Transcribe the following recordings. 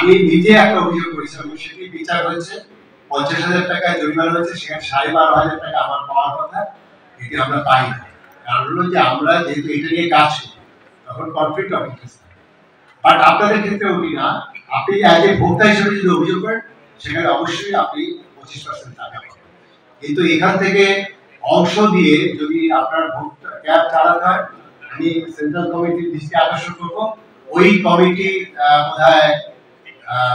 আমি নিজে একটা অভিযোগ করেছিলাম, সেটি বিচার হয়েছে, 50,000 টাকা জরিমানা হয়েছে, সেখানে 12,500 টাকা আমার পাওয়ার কথা, এটি আমরা পাই না। কারণ হলো যে আমরা যেহেতু এটা নিয়ে কাজ করি, তখন কনফ্লিক্ট অফ ইন্টারেস্ট। বাট আপনাদের ক্ষেত্রে ওটি না, আপনি অ্যাজ এ ভোক্তা হিসেবে যদি অভিযোগ করেন, সেখানে অবশ্যই আপনি 25% টাকা পাবেন। কিন্তু এখান থেকে অংশ দিয়ে যদি আপনার ভোক্তা ক্যাব চালাতে হয়, আমি সেন্ট্রাল কমিটির দৃষ্টি আকর্ষণ করবো, ওই কমিটি বোধহয়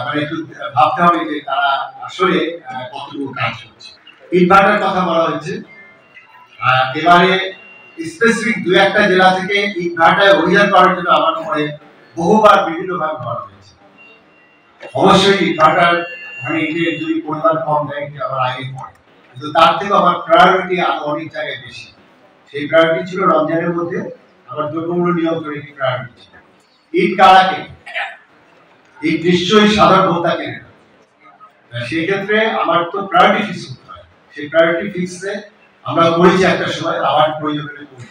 মানে একটু ভাবতে হবে যে তারা আসলে কতটুকু কাজ করছে। ইনভার্টার কথা বলা হয়েছে, এবারে স্পেসিফিক দু একটা জেলা থেকে ইনভার্টার অভিযান করার জন্য আমার পরে বহুবার বিভিন্নভাবে বলা হয়েছে। অবশ্যই ইনভার্টার মানে যদি পরিমাণ কম দেয় এটা আমার আগে পড়ে, কিন্তু তার থেকে আমার প্রায়োরিটি আরো অনেক জায়গায় বেশি। সেই প্রায়োরিটি ছিল রমজানের মধ্যে আমার দ্রব্যমূল্য নিয়ন্ত্রণের একটি প্রায়োরিটি ছিল। ঈদ কারাকে এই নিশ্চয়ই সাধারণ ভোক্তা কেনে না, সেই ক্ষেত্রে আমার তো প্রায়োরিটি ফিক্স করতে হয়। সেই প্রায়োরিটি ফিক্সে আমরা করেছি একটা সময়, আবার প্রয়োজন হলে করব।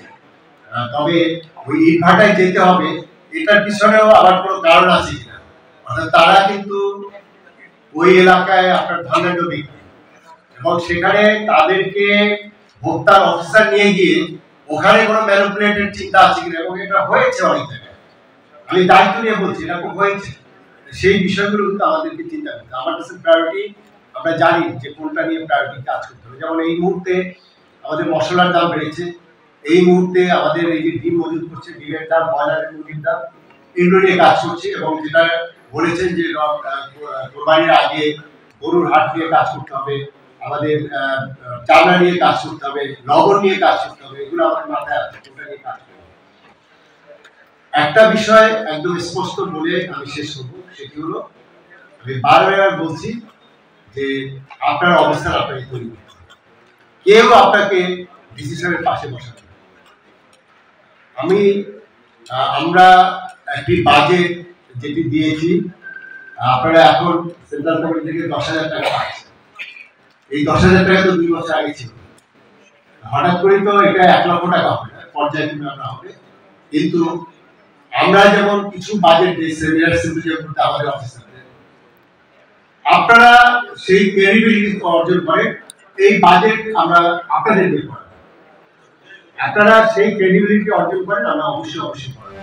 তবে ওই ইনভার্টার যেতে হবে, এটার পিছনেও আবার কোনো কারণ আছে কিনা, অর্থাৎ তারা কিন্তু ওই এলাকায় আপনার ধর্মেন্দ্র ব্যক্তি, এবং সেখানে তাদেরকে ভোক্তার অফিসার নিয়ে গিয়ে ওখানে কোনো ম্যানিপুলেটেড চিন্তা আছে কিনা, এবং এটা হয়েছে অনেক জায়গায়, আমি দায়িত্ব নিয়ে বলছি এরকম হয়েছে। সেই বিষয়গুলো কিন্তু আমাদেরকে চিন্তা করতে, আমার কাছে প্রায়োরিটি আমরা জানি যে কোনটা নিয়ে প্রায়োরিটি কাজ করতে হবে। যেমন এই মুহূর্তে আমাদের মশলার দাম বেড়েছে, এই মুহূর্তে আমাদের এই যে ডিম মজুত করছে, ডিমের দাম, ব্রয়লারের মুরগির দাম, এগুলো নিয়ে কাজ করছে। এবং যেটা বলেছেন যে কোরবানির আগে গরুর হাট নিয়ে কাজ করতে হবে, আমাদের চামড়া নিয়ে কাজ করতে হবে, লবণ নিয়ে কাজ করতে হবে, এগুলো আমাদের মাথায় আছে, ওটা নিয়ে কাজ করতে হবে। একটা বিষয় একদম স্পষ্ট বলে আমি শেষ করবো, সেটি হলো আমি বারবার বলছি যে আপনার অবস্থান আপনাকে তৈরি করতে হবে, কেউ আপনাকে ডিসিশনের পাশে বসাতে হবে। আমরা একটি বাজেট যেটি দিয়েছি, আপনারা এখন সেন্ট্রাল গভর্নমেন্ট থেকে 10,000 টাকা পাচ্ছেন। এই 10,000 টাকা তো 2 বছর আগে ছিল, হঠাৎ করে তো এটা 1 লক্ষ টাকা হবে না, পর্যায়ক্রমে আমরা হবে। কিন্তু আমরা যেমন কিছু বাজেট দিই সেমিনার সিম্পোজিয়াম করতে আমাদের অফিসারদের, আপনারা সেই ক্রেডিবিলিটি অর্জন করেন, এই বাজেট আমরা আপনাদের দিয়ে করাই, আপনারা সেই ক্রেডিবিলিটি অর্জন করেন, আমরা অবশ্যই করেন।